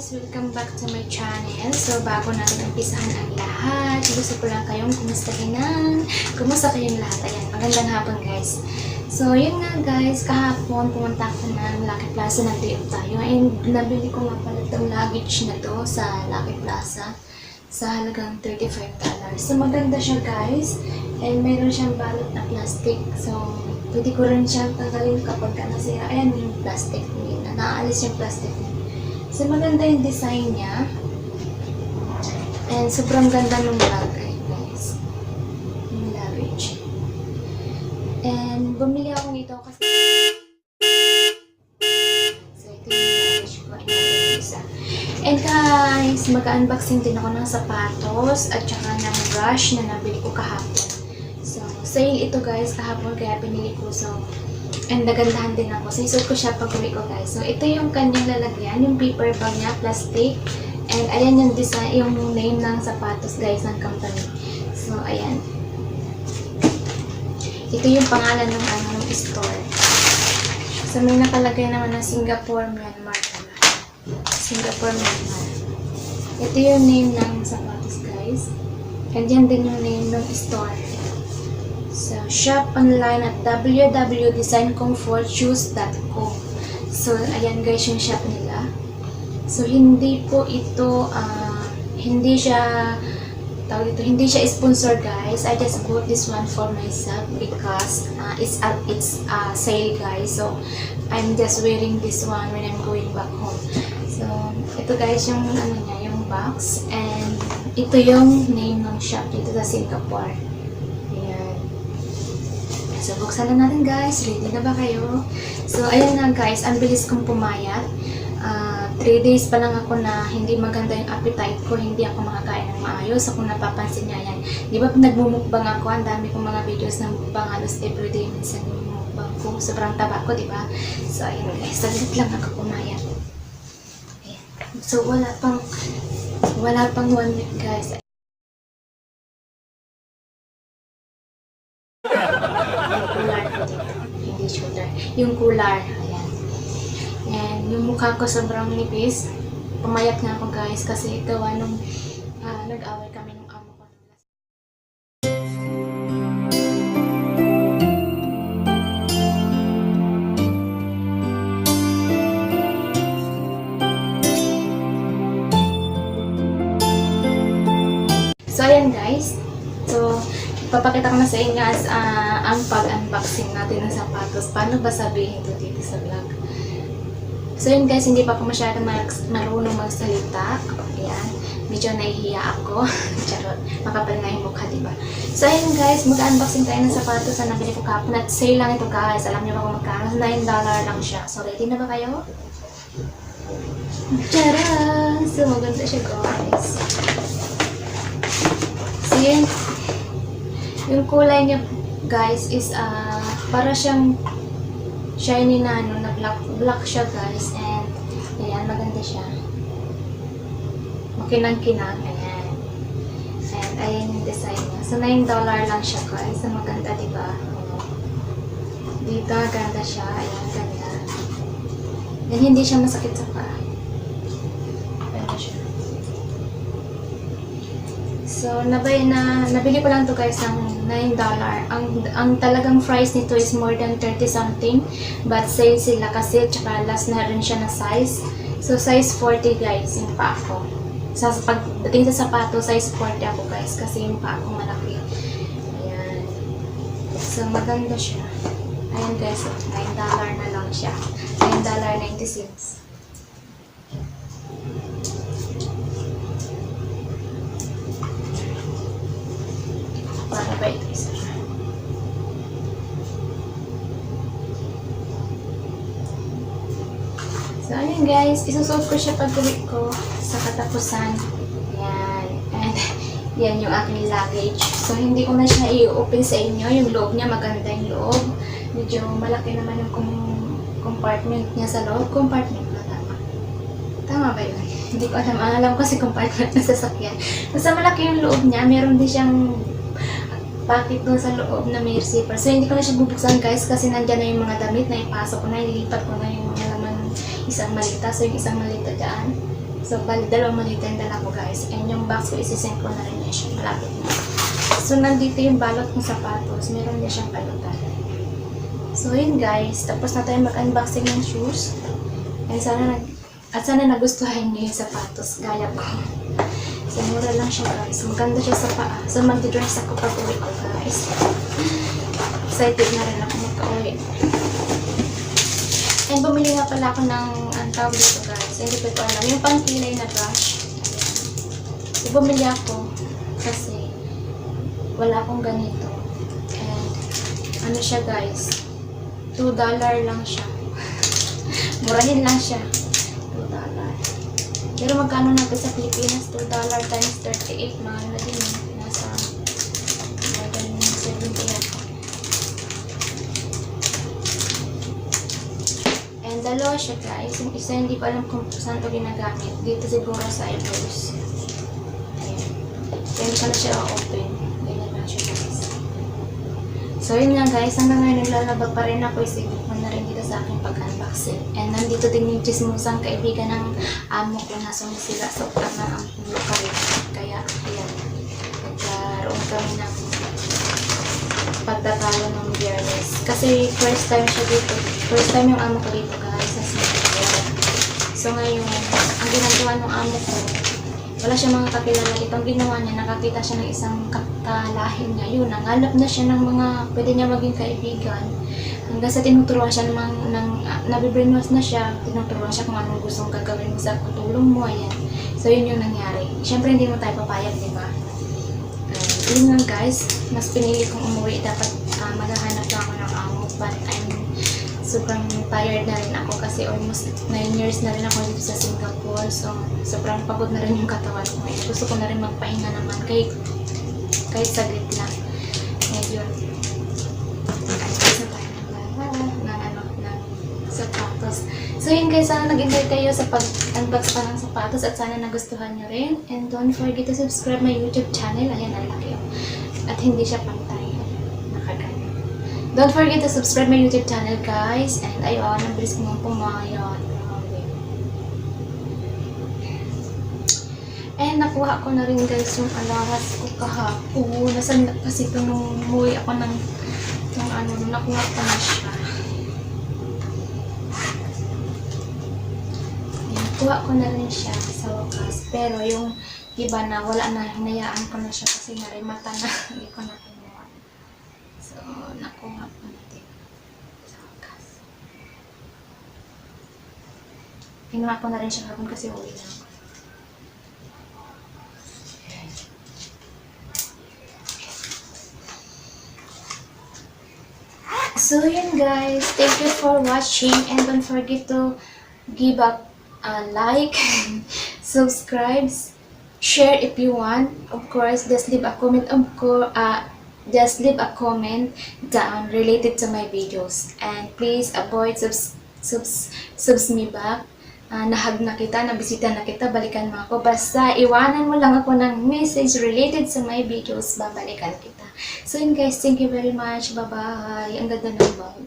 guys! Welcome back to my channel. So, bago natin umpisahan ang lahat, gusto ko lang kayong kumusta kayong lahat? Ayan, magandang hapon guys. So, yun nga guys, kahapon pumunta ako ng Lucky Plaza, nag-day tayo. And nabili ko nga pala itong luggage na to sa Lucky Plaza sa halagang $35. So, maganda siya guys. And mayroon siyang balot na plastic. So, pwede ko rin siyang tanggalin kapag nasira. Ayan yung plastic niya. Naaalis yung plastic niya. So, maganda yung design niya. And sobrang ganda ng bag, guys. Yung luggage. And bumili ako nito kasi so, ito yung luggage ko. Ayan, isa. And guys, mag-unboxing din ako ng sapatos at saka ng brush na nabili ko kahapon. So, sale ito guys kahapon kaya pinili ko. So, and nagandahan din ako. So, isuot ko siya pag uwi ko guys. So, ito yung kanyang lalagyan. Yung paper bag niya, plastic. And ayan yung design, yung name ng sapatos guys ng company. So, ayan. Ito yung pangalan ng ng store. So, may nakalagay naman ng Singapore, Myanmar. Singapore, Myanmar. Ito yung name ng sapatos guys. And yan din yung name ng store. So, shop online at www.designcomfortshoes.com. So, ayan guys yung shop nila. So, hindi po ito, hindi siya sponsor guys. I just bought this one for myself because it's sale guys. So, I'm just wearing this one when I'm going back home. So, ito guys yung niya, yung box. And ito yung name ng shop dito sa Singapore. So, buksan na natin guys. Ready na ba kayo? So, ayan na guys. Ang bilis kong pumayat. 3 days pa lang ako na hindi maganda yung appetite ko. Hindi ako makakain ng maayos. So, kung napapansin niya yan. Di ba nagmumukbang ako? Ang dami kong mga videos ng mukbang. Halos everyday minsan yung mukbang ko. Sobrang taba ko, di ba? So, ayan guys. Saglit lang ako pumayat. Ayan. So, wala pang 1 week guys. Hindi shoulder. Yung kular. Ayan. And yung mukha ko sobrang nipis. Pumayat nga ako guys kasi gawa nung nag-away kami nung amo ko. So ayan guys. So papakita ko na sa inyo as ang pag-unboxing natin ng sapatos. Paano ba sabihin ito dito sa vlog? So yun guys, hindi pa ako masyadong marunong magsalita. Ayan, medyo nahihiya ako. Charot, makapal nga yung mukha, diba? So ayun guys, mag-unboxing tayo ng sapatos na nabili ko kahapon. At sale lang ito guys. Alam niyo ba kung magkano? $9 lang siya. So ready na ba kayo? Tcharan! So maganda siya guys. So yun. Yung kulay niya guys is para siyang shiny na na black siya guys, and ayan, maganda siya. Makinang-kinang, ayan. And ayan yung design niya. So $9 lang siya guys. So maganda, diba? Dito, ganda siya. Ayan, ganda. And hindi siya masakit sa paa. Ganda siya. So, nabili ko lang to guys ng $9. Ang talagang price nito is more than 30 something. But sale sila kasi tsaka last na rin siya na size. So, size 40 guys yung paa ko. So, pagdating sa sapato, size 40 ako guys kasi yung paa ko malaki. Ayan. So, maganda siya. Ayan guys, $9 na lang siya. $9.96. Paano ba ito isa? So, ayun guys, isusuot ko siya pag-uwi ko sa katapusan. Yan. And, yan yung aking luggage. So, hindi ko na siya i-open sa inyo. Yung loob niya, maganda yung loob. Medyo malaki naman yung compartment niya sa loob. Compartment na tama. Tama ba yun? Hindi ko alam. Alam ko kasi compartment na sasakyan. Basta malaki yung loob niya. Meron din siyang packet doon sa loob na may receiver. So, hindi ko na siya bubuksan guys kasi nandyan na yung mga damit na ipasok ko na, ililipat ko na yung mga laman ng isang malita. So, yung isang malita dyan. So, bali, 2 malita yung dala ko guys. And yung box ko, isisend ko na rin na siya. Malapit na. So, nandito yung balot ng sapatos. Meron din siyang balutan. So, yun guys. Tapos na tayo mag-unboxing ng shoes. And sana nagustuhan niyo yung sapatos. Gaya ko. So, mura lang siya guys. Maganda siya sa paa. So, magdi-dress ako pag uwi ko guys. Excited na rin ako magka-uwi. And bumili nga pala ako ng ang tawag dito guys. Hindi ko alam. Yung pangkilay na brush. Ayan. So, bumili ako kasi wala akong ganito. And ano siya guys. $2 lang siya. Murahin lang siya. $2. Pero magkano natin sa Pilipinas? $2 times 38. Mahal na din. Nasa more than 70 yata. And dalawa siya guys. Yung isa hindi ko alam kung saan ito ginagamit. Dito siguro sa eyebrows. Ayan. So hindi ko na siya open. Ganyan lang siya guys. So yun nga guys. Hanggang ngayon naglalabag pa rin ako. Isipin ko na rin dito sa aking pag-unboxing. And nandito din yung chismusang kaibigan ng amo ko na sumisira sa utak na ang lokal. Kaya ayan. Nagkaroon kami ng pagtatalo ng Biyernes. Kasi first time siya dito. First time yung amo ko dito guys sa Singapore. So ngayon, ang ginagawa ng amo ko, wala siya mga kakilala dito. Ang ginawa niya, nakakita siya ng isang kalahin niya. Yun, nangalap na siya ng mga pwede niya maging kaibigan. Hanggang sa tinuturuan siya nabibrainwash na siya, tinuturuan siya kung anong gustong gagawin mo sa tulong mo, ayan. So yun yung nangyari. Siyempre hindi mo tayo papayag, di ba? Yun nga guys, mas pinili kong umuwi. Dapat maghahanap lang ako ng amo. But I'm sobrang tired na rin ako kasi almost 9 years na rin ako dito sa Singapore. So sobrang pagod na rin yung katawan ko. Gusto ko na rin magpahinga naman kahit saglit lang. Ngayon, ayos na tayo ng sapatos. So yun guys, sana nag-enjoy kayo sa pag-unbox pa ng sapatos at sana nagustuhan nyo rin. And don't forget to subscribe my YouTube channel. Ayan, alaki yun. At hindi siya pantay. Nakagano. Don't forget to subscribe my YouTube channel guys. And ayun, ang bilis ko nang pumayat. And nakuha ko na rin guys yung alahas ko kahapon. Nasaan kasi ito nung umuwi ako ng nakuha ko na siya. Kuha ko na rin siya sa wakas. Pero yung iba na wala na, hinayaan ko na siya kasi narimata na. Hindi ko na kinuha. So, nakuha ko na din sa wakas. Kinuha ko na rin siya kapon kasi uwi na ako. So, yun guys. Thank you for watching and don't forget to give a like, subscribe, share if you want. Of course, just leave a comment. Just leave a comment down related to my videos. And please avoid subs me back. Nahag na kita, nabisita na kita, balikan mo ako. Basta iwanan mo lang ako ng message related sa my videos, babalikan kita. So yun guys, thank you very much. Bye-bye. Ang ganda ng bag.